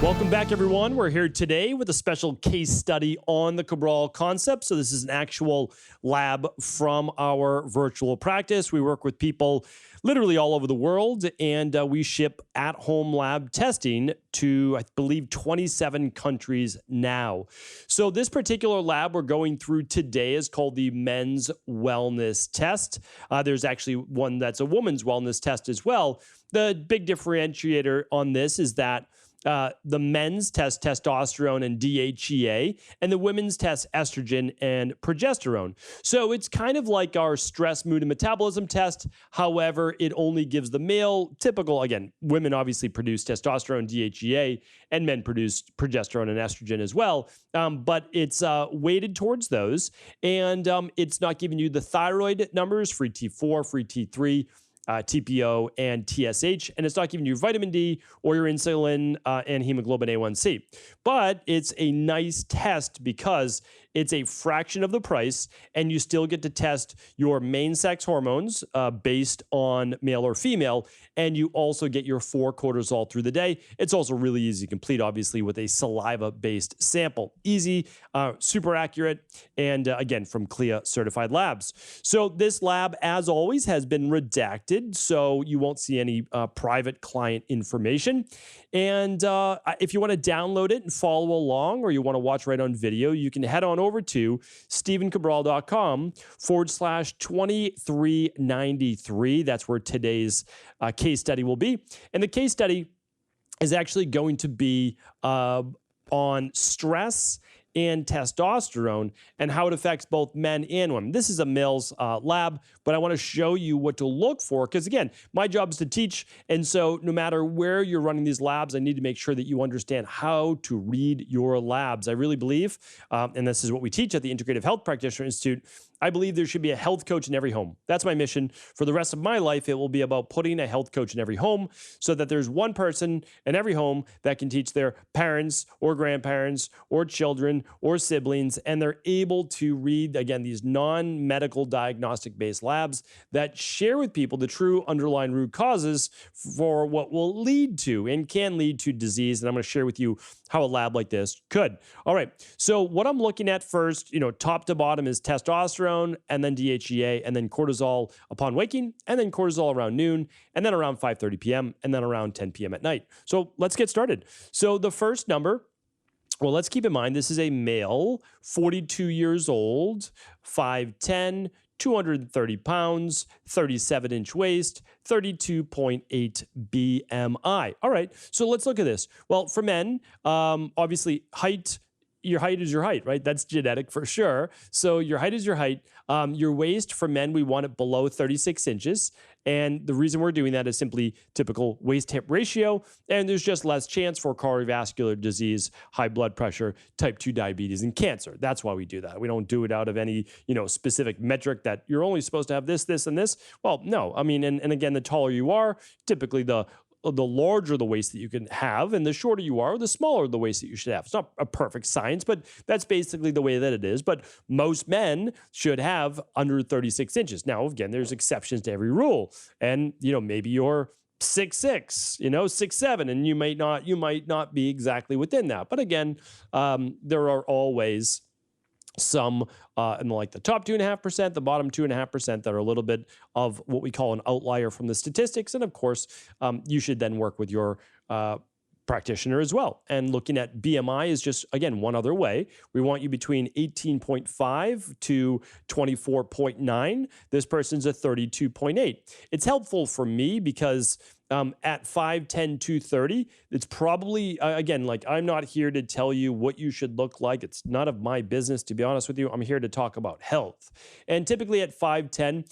Welcome back, everyone. We're here today with a special case study on the Cabral concept. So this is an actual lab from our virtual practice. We work with people literally all over the world, and we ship at-home lab testing to, I believe, 27 countries now. So this particular lab we're going through today is called the Men's Wellness Test. There's actually one that's a woman's wellness test as well. The big differentiator on this is that the men's test testosterone and DHEA, and the women's test estrogen and progesterone. So it's kind of like our stress, mood, and metabolism test. However, it only gives the male typical, again, women obviously produce testosterone, DHEA, and men produce progesterone and estrogen as well. But it's weighted towards those, and it's not giving you the thyroid numbers, free T4, free T3, TPO, and TSH, and it's not giving you vitamin D or your insulin and hemoglobin A1C. But it's a nice test because it's a fraction of the price, and you still get to test your main sex hormones based on male or female, and you also get your 4 cortisol through the day. It's also really easy to complete, obviously, with a saliva-based sample. Easy, super accurate, and again, from CLIA certified labs. So this lab, as always, has been redacted, so you won't see any private client information. And if you want to download it and follow along, or you want to watch right on video, you can head on over to stephencabral.com/2393. That's where today's case study will be. And the case study is actually going to be on stress and testosterone and how it affects both men and women. This is a male's lab, but I want to show you what to look for because, again, my job is to teach. And so no matter where you're running these labs, I need to make sure that you understand how to read your labs. I really believe, and this is what we teach at the Integrative Health Practitioner Institute, I believe there should be a health coach in every home. That's my mission. For the rest of my life, it will be about putting a health coach in every home so that there's one person in every home that can teach their parents or grandparents or children or siblings, and they're able to read, again, these non-medical diagnostic-based labs that share with people the true underlying root causes for what will lead to and can lead to disease. And I'm going to share with you how a lab like this could. All right. So what I'm looking at first, top to bottom is testosterone, and then DHEA, and then cortisol upon waking, and then cortisol around noon, and then around 5:30 p.m., and then around 10 p.m. at night. So let's get started. So the first number, well, let's keep in mind, this is a male, 42 years old, 5'10", 230 pounds, 37-inch waist, 32.8 BMI. All right, so let's look at this. Well, for men, obviously height, your height is your height, right? That's genetic for sure. So your height is your height. Your waist for men, we want it below 36 inches. And the reason we're doing that is simply typical waist-hip ratio. And there's just less chance for cardiovascular disease, high blood pressure, type 2 diabetes, and cancer. That's why we do that. We don't do it out of any, specific metric that you're only supposed to have this, this, and this. Well, no. I mean, and again, the taller you are, typically the larger the waist that you can have, and the shorter you are, the smaller the waist that you should have. It's not a perfect science, but that's basically the way that it is. But most men should have under 36 inches. Now, again, there's exceptions to every rule. And, maybe you're 6'6", 6'7", and you might not be exactly within that. But again, there are always some in like the top 2.5%, the bottom 2.5% that are a little bit of what we call an outlier from the statistics. And of course, you should then work with your practitioner as well. And looking at BMI is just, again, one other way. We want you between 18.5 to 24.9. This person's a 32.8. It's helpful for me because at 5'10", 230, it's probably, again, like I'm not here to tell you what you should look like. It's none of my business, to be honest with you. I'm here to talk about health. And typically at 5'10",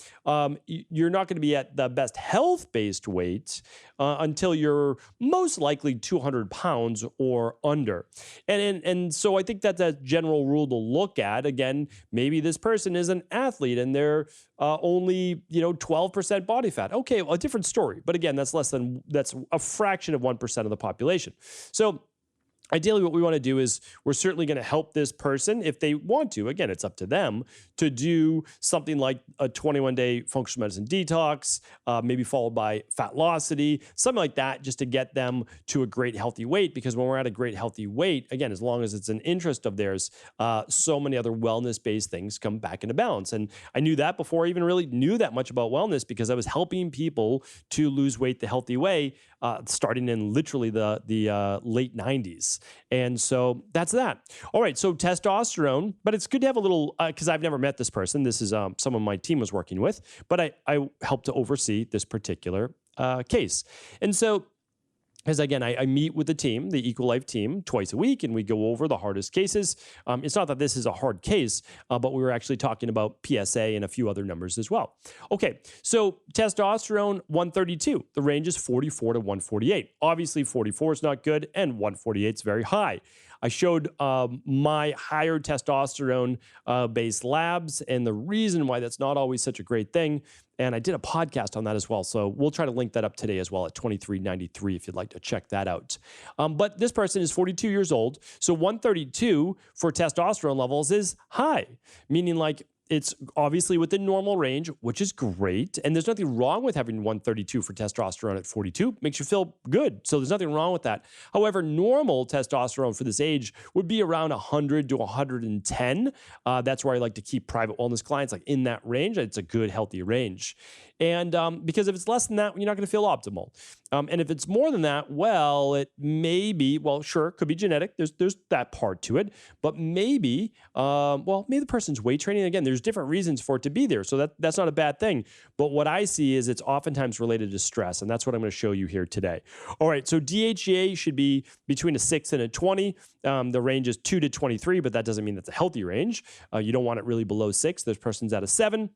you're not going to be at the best health-based weight until you're most likely 200 pounds or under. And so I think that's a general rule to look at. Again, maybe this person is an athlete and they're only 12% body fat. Okay, well, a different story. But again, that's a fraction of 1% of the population. So ideally, what we want to do is we're certainly going to help this person if they want to. Again, it's up to them to do something like a 21-day functional medicine detox, maybe followed by Fatlocity, something like that, just to get them to a great healthy weight. Because when we're at a great healthy weight, again, as long as it's an interest of theirs, so many other wellness-based things come back into balance. And I knew that before I even really knew that much about wellness, because I was helping people to lose weight the healthy way, starting in literally the late 90s. And so that's that. All right, so testosterone, but it's good to have a little, because I've never met this person. This is someone my team was working with, but I helped to oversee this particular case. And so, because again, I meet with the team, the Equal Life team, twice a week, and we go over the hardest cases. It's not that this is a hard case, but we were actually talking about PSA and a few other numbers as well. Okay, so testosterone 132. The range is 44 to 148. Obviously, 44 is not good, and 148 is very high. I showed my higher testosterone based labs and the reason why that's not always such a great thing. And I did a podcast on that as well. So we'll try to link that up today as well at 2393 if you'd like to check that out. But this person is 42 years old. So 132 for testosterone levels is high, meaning like it's obviously within normal range, which is great. And there's nothing wrong with having 132 for testosterone at 42. Makes you feel good. So there's nothing wrong with that. However, normal testosterone for this age would be around 100 to 110. That's where I like to keep private wellness clients, like in that range. It's a good, healthy range. And because if it's less than that, you're not going to feel optimal. And if it's more than that, well, it may be, well, sure, it could be genetic. There's that part to it. But maybe, maybe the person's weight training. Again, there's different reasons for it to be there. So that's not a bad thing. But what I see is it's oftentimes related to stress. And that's what I'm going to show you here today. All right, so DHEA should be between a 6 and a 20. The range is 2 to 23, but that doesn't mean that's a healthy range. You don't want it really below 6. This person's at a 7.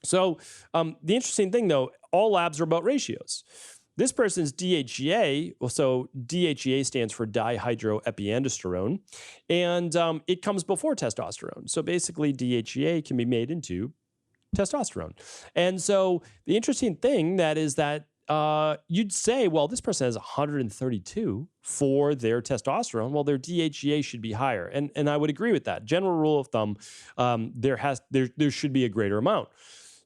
So the interesting thing, though, all labs are about ratios. This person's DHEA, so DHEA stands for dihydroepiandrosterone, and it comes before testosterone. So basically, DHEA can be made into testosterone. And so the interesting thing that is that you'd say, well, this person has 132 for their testosterone. Well, their DHEA should be higher. And I would agree with that. General rule of thumb, there should be a greater amount.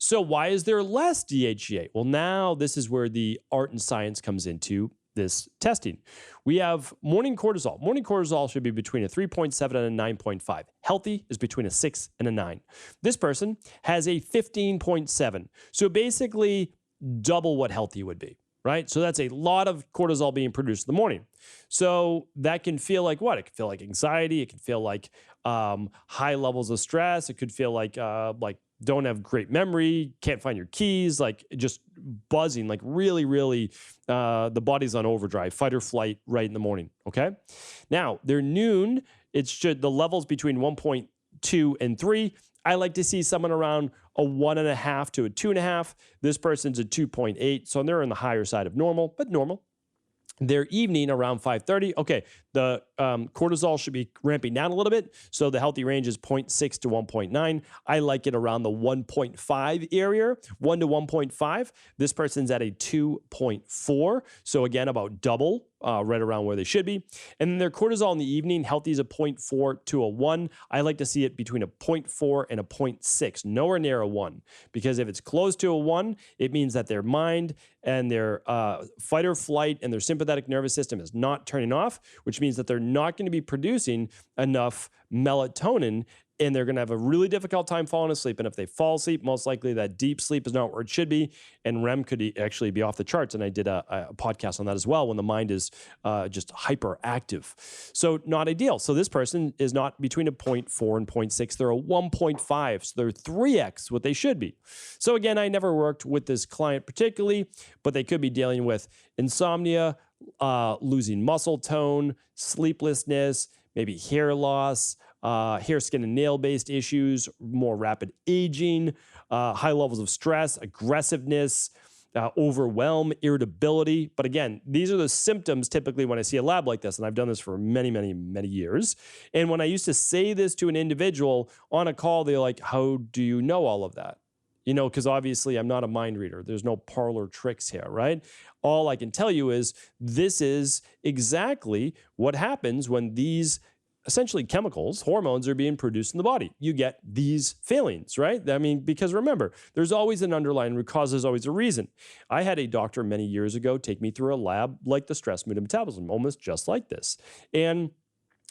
So why is there less DHEA? Well, now this is where the art and science comes into this testing. We have morning cortisol. Morning cortisol should be between a 3.7 and a 9.5. Healthy is between a 6 and a 9. This person has a 15.7. So basically double what healthy would be, right? So that's a lot of cortisol being produced in the morning. So that can feel like what? It can feel like anxiety. It can feel like high levels of stress. It could feel like don't have great memory, can't find your keys, like just buzzing, like really, really, the body's on overdrive, fight or flight right in the morning, okay? Now, their noon, the levels between 1.2 and 3. I like to see someone around a 1.5 to a 2.5. This person's a 2.8, so they're on the higher side of normal, but normal. Their evening around 5:30. Okay, the cortisol should be ramping down a little bit. So the healthy range is 0.6 to 1.9. I like it around the 1.5 area, 1 to 1.5. This person's at a 2.4. So again, about double, right around where they should be. And then their cortisol in the evening, healthy is a 0.4 to a 1. I like to see it between a 0.4 and a 0.6, nowhere near a 1. Because if it's close to a 1, it means that their mind and their fight or flight and their sympathetic nervous system is not turning off, which means that they're not going to be producing enough melatonin, and they're going to have a really difficult time falling asleep. And if they fall asleep, most likely that deep sleep is not where it should be, and REM could actually be off the charts. And I did a podcast on that as well, when the mind is just hyperactive. So not ideal. So this person is not between a 0.4 and 0.6. They're a 1.5. So they're 3x what they should be. So again, I never worked with this client particularly, but they could be dealing with insomnia, losing muscle tone, sleeplessness, maybe hair loss, hair, skin, and nail-based issues, more rapid aging, high levels of stress, aggressiveness, overwhelm, irritability. But again, these are the symptoms typically when I see a lab like this, and I've done this for many, many, many years. And when I used to say this to an individual on a call, they're like, how do you know all of that? because obviously I'm not a mind reader. There's no parlor tricks here, right? All I can tell you is this is exactly what happens when these essentially chemicals, hormones are being produced in the body. You get these failings, right? I mean, because remember, there's always an underlying root cause. There's always a reason. I had a doctor many years ago take me through a lab like the stress, mood, and metabolism, almost just like this. And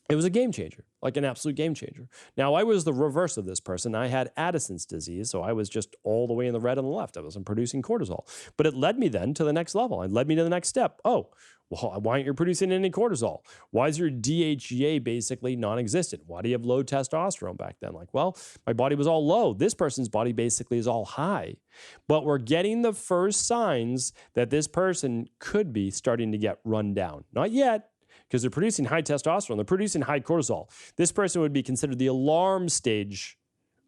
it was a game changer, like an absolute game changer. Now, I was the reverse of this person. I had Addison's disease, so I was just all the way in the red on the left. I wasn't producing cortisol. But it led me then to the next level. It led me to the next step. Oh, well, why aren't you producing any cortisol? Why is your DHEA basically non-existent? Why do you have low testosterone back then? Like, well, my body was all low. This person's body basically is all high. But we're getting the first signs that this person could be starting to get run down. Not yet, because they're producing high testosterone. They're producing high cortisol. This person would be considered the alarm stage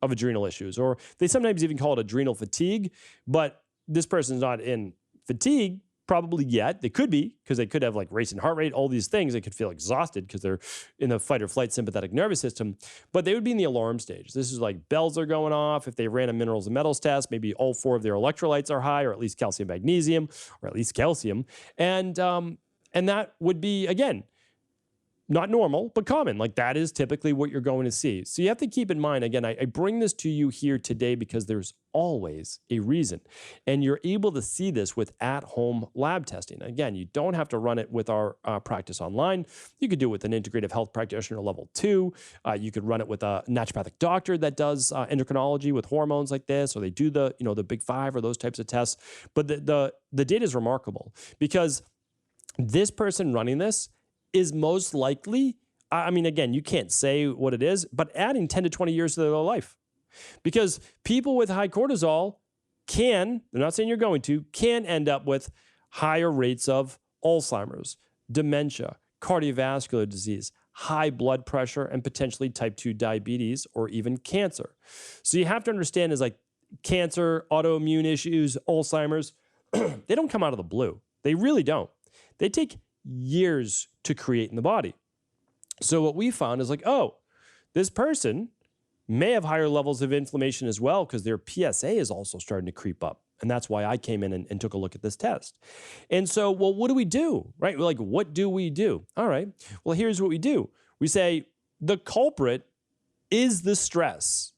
of adrenal issues, or they sometimes even call it adrenal fatigue, but this person's not in fatigue probably yet. They could be, because they could have like racing heart rate, all these things. They could feel exhausted because they're in the fight or flight sympathetic nervous system, but they would be in the alarm stage. This is like bells are going off. If they ran a minerals and metals test, maybe all 4 of their electrolytes are high, or at least calcium, magnesium, or at least calcium. And that would be, again, not normal, but common. Like that is typically what you're going to see. So you have to keep in mind, again, I bring this to you here today because there's always a reason. And you're able to see this with at-home lab testing. Again, you don't have to run it with our practice online. You could do it with an integrative health practitioner level 2. You could run it with a naturopathic doctor that does endocrinology with hormones like this, or they do the big 5 or those types of tests. But the data is remarkable because this person running this is most likely, I mean, again, you can't say what it is, but adding 10 to 20 years to their life. Because people with high cortisol they're not saying you're going to, can end up with higher rates of Alzheimer's, dementia, cardiovascular disease, high blood pressure, and potentially type 2 diabetes or even cancer. So you have to understand is like cancer, autoimmune issues, Alzheimer's, they don't come out of the blue. They really don't. They take years to create in the body. So what we found is like, oh, this person may have higher levels of inflammation as well because their PSA is also starting to creep up. And that's why I came in and took a look at this test. And so, well, what do we do, right? We're like, what do we do? All right, well, here's what we do. We say the culprit is the stress.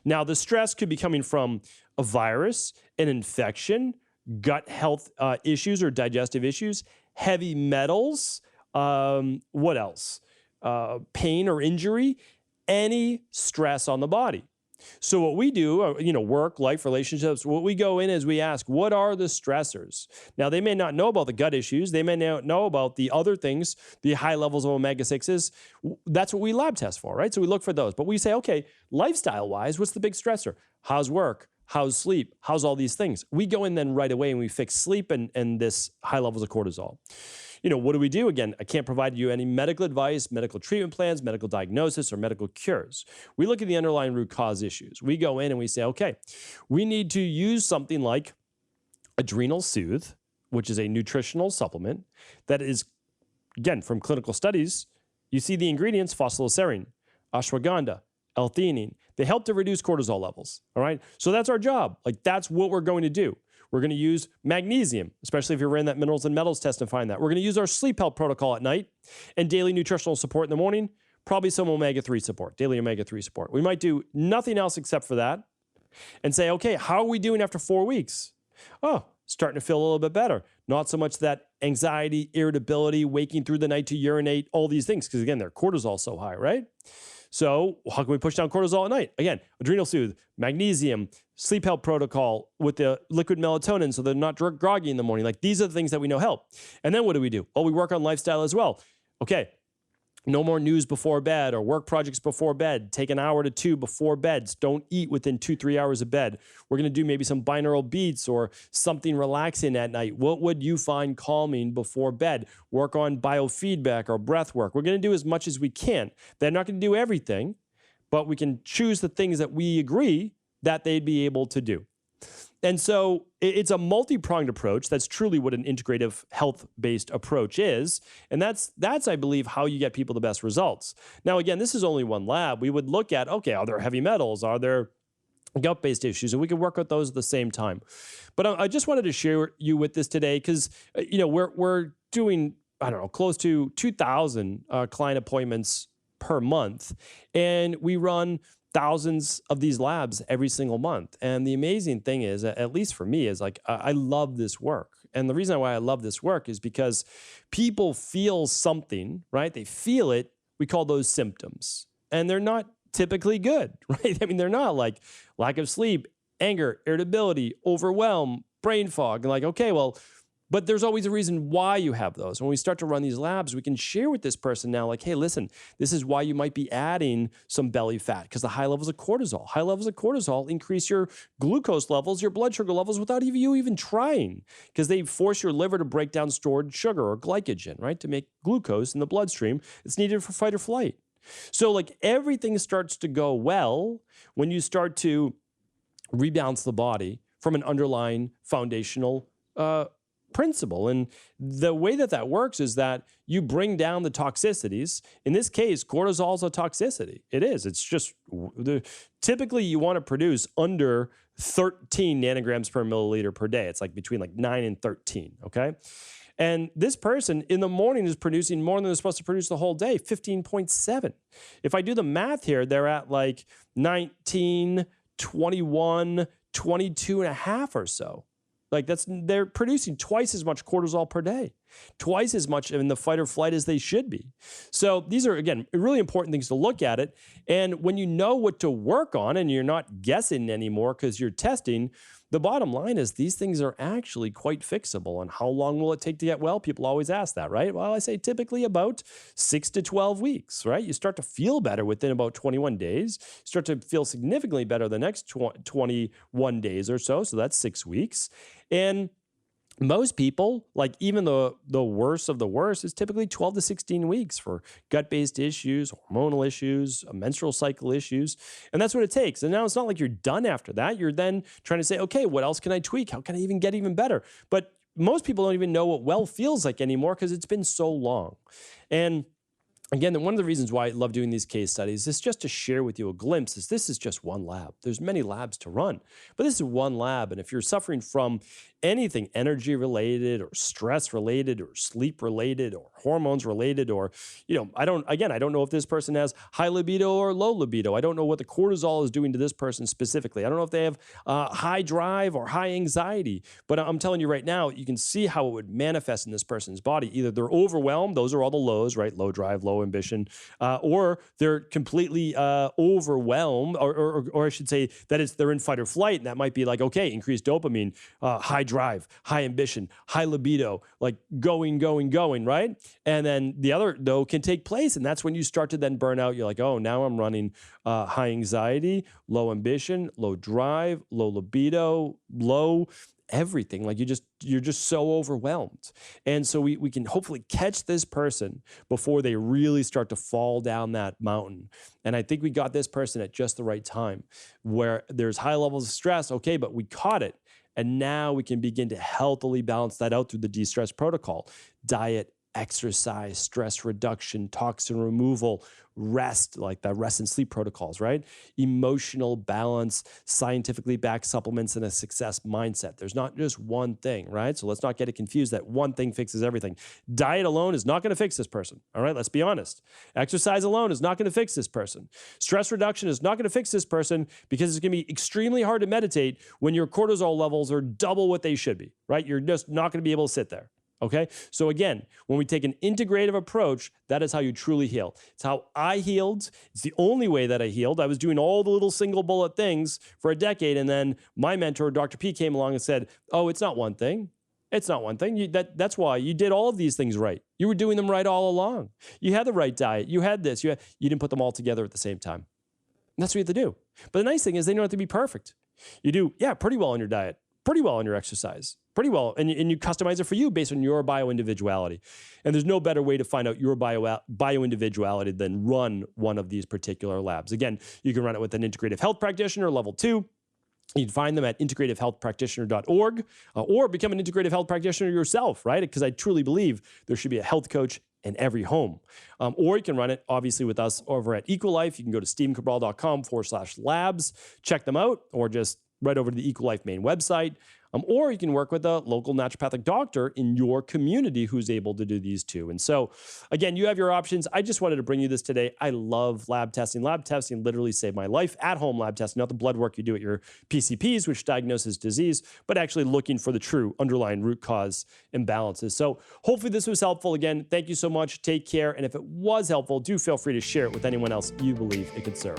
Now, the stress could be coming from a virus, an infection, gut health issues or digestive issues, heavy metals, what else? Pain or injury, any stress on the body. So what we do, work, life, relationships, what we go in is we ask, what are the stressors? Now, they may not know about the gut issues. They may not know about the other things, the high levels of omega-6s. That's what we lab test for, right? So we look for those. But we say, okay, lifestyle-wise, what's the big stressor? How's work? How's sleep? How's all these things? We go in then right away and we fix sleep and this high levels of cortisol. What do we do? Again, I can't provide you any medical advice, medical treatment plans, medical diagnosis, or medical cures. We look at the underlying root cause issues. We go in and we say, okay, we need to use something like Adrenal Soothe, which is a nutritional supplement that is, again, from clinical studies, you see the ingredients, phosphoserine, ashwagandha, L-theanine. They help to reduce cortisol levels, all right? So that's our job. Like, that's what we're going to do. We're going to use magnesium, especially if you ran that minerals and metals test and find that. We're going to use our sleep health protocol at night and daily nutritional support in the morning, probably some omega-3 support, daily omega-3 support. We might do nothing else except for that and say, okay, how are we doing after 4 weeks? Oh, starting to feel a little bit better. Not so much that anxiety, irritability, waking through the night to urinate, all these things, because again, their cortisol is so high, right? So how can we push down cortisol at night? Again, Adrenal Soothe, magnesium, sleep health protocol with the liquid melatonin so they're not groggy in the morning. Like these are the things that we know help. And then what do? Oh, we work on lifestyle as well. Okay, no more news before bed or work projects before bed. Take an hour to 2 before beds. Don't eat within 2-3 hours of bed. We're going to do maybe some binaural beats or something relaxing at night. What would you find calming before bed? Work on biofeedback or breath work. We're going to do as much as we can. They're not going to do everything, but we can choose the things that we agree that they'd be able to do. And so it's a multi-pronged approach. That's truly what an integrative health-based approach is. And that's, I believe, how you get people the best results. Now, again, this is only one lab. We would look at, okay, are there heavy metals? Are there gut-based issues, and we can work out those at the same time. But I just wanted to share you with this today because, we're doing, I don't know, close to 2,000 client appointments per month, and we run thousands of these labs every single month. And the amazing thing is, at least for me, is like I love this work. And the reason why I love this work is because people feel something, right? They feel it. We call those symptoms. And they're not typically good, right? I mean, they're not like lack of sleep, anger, irritability, overwhelm, brain fog. And like, okay, well, but there's always a reason why you have those. When we start to run these labs, we can share with this person now, like, hey, listen, this is why you might be adding some belly fat, because the high levels of cortisol. High levels of cortisol increase your glucose levels, your blood sugar levels without you even trying, because they force your liver to break down stored sugar or glycogen, right, to make glucose in the bloodstream. It's needed for fight or flight. So like everything starts to go well when you start to rebalance the body from an underlying foundational principle. And the way that works is that you bring down the toxicities. In this case, cortisol is a toxicity. It is. It's just typically you want to produce under 13 nanograms per milliliter per day. It's like between like 9 and 13, okay? And this person in the morning is producing more than they're supposed to produce the whole day, 15.7. If I do the math here, they're at like 19, 21, 22 and a half or so. Like they're producing twice as much cortisol per day, twice as much in the fight or flight as they should be. So these are, again, really important things to look at it. And when you know what to work on and you're not guessing anymore because you're testing, the bottom line is these things are actually quite fixable. And how long will it take to get well? People always ask that, right? Well, I say typically about 6 to 12 weeks, right? You start to feel better within about 21 days. You start to feel significantly better the next 21 days or so. So that's 6 weeks. And most people, like even the worst of the worst, is typically 12 to 16 weeks for gut-based issues, hormonal issues, menstrual cycle issues. And that's what it takes. And now it's not like you're done after that. You're then trying to say, okay, what else can I tweak? How can I even get even better? But most people don't even know what well feels like anymore because it's been so long. And again, one of the reasons why I love doing these case studies is just to share with you a glimpse is this is just one lab. There's many labs to run, but this is one lab. And if you're suffering from anything energy related or stress related or sleep related or hormones related, or, I don't know if this person has high libido or low libido. I don't know what the cortisol is doing to this person specifically. I don't know if they have high drive or high anxiety, but I'm telling you right now, you can see how it would manifest in this person's body. Either they're overwhelmed, those are all the lows, right? Low drive, low ambition, or they're completely overwhelmed, or I should say that they're in fight or flight, and that might be like, okay, increased dopamine, high drive, high ambition, high libido, like going, right? And then the other, though, can take place, and that's when you start to then burn out. You're like, oh, now I'm running high anxiety, low ambition, low drive, low libido, low everything. Like you're just so overwhelmed. And so we can hopefully catch this person before they really start to fall down that mountain. And I think we got this person at just the right time where there's high levels of stress. Okay, but we caught it. And now we can begin to healthily balance that out through the de-stress protocol: diet, exercise, stress reduction, toxin removal, rest, like the rest and sleep protocols, right? Emotional balance, scientifically backed supplements, and a success mindset. There's not just one thing, right? So let's not get it confused that one thing fixes everything. Diet alone is not going to fix this person, all right? Let's be honest. Exercise alone is not going to fix this person. Stress reduction is not going to fix this person because it's going to be extremely hard to meditate when your cortisol levels are double what they should be, right? You're just not going to be able to sit there. Okay. So again, when we take an integrative approach, that is how you truly heal. It's how I healed. It's the only way that I healed. I was doing all the little single bullet things for a decade. And then my mentor, Dr. P, came along and said, oh, it's not one thing. It's not one thing. That's why you did all of these things right. You were doing them right all along. You had the right diet. You had this. You didn't put them all together at the same time. And that's what you have to do. But the nice thing is they don't have to be perfect. You do, pretty well on your diet, pretty well on your exercise, pretty well, and you customize it for you based on your bio-individuality. And there's no better way to find out your bio-individuality than run one of these particular labs. Again, you can run it with an integrative health practitioner, level 2. You can find them at integrativehealthpractitioner.org, or become an integrative health practitioner yourself, right? Because I truly believe there should be a health coach in every home. Or you can run it, obviously, with us over at Equalife. You can go to stephencabral.com/labs, check them out, or just right over to the Equalife main website. Or you can work with a local naturopathic doctor in your community who's able to do these too. And so, again, you have your options. I just wanted to bring you this today. I love lab testing. Lab testing literally saved my life. At-home lab testing, not the blood work you do at your PCPs, which diagnoses disease, but actually looking for the true underlying root cause imbalances. So hopefully this was helpful. Again, thank you so much. Take care. And if it was helpful, do feel free to share it with anyone else you believe it could serve.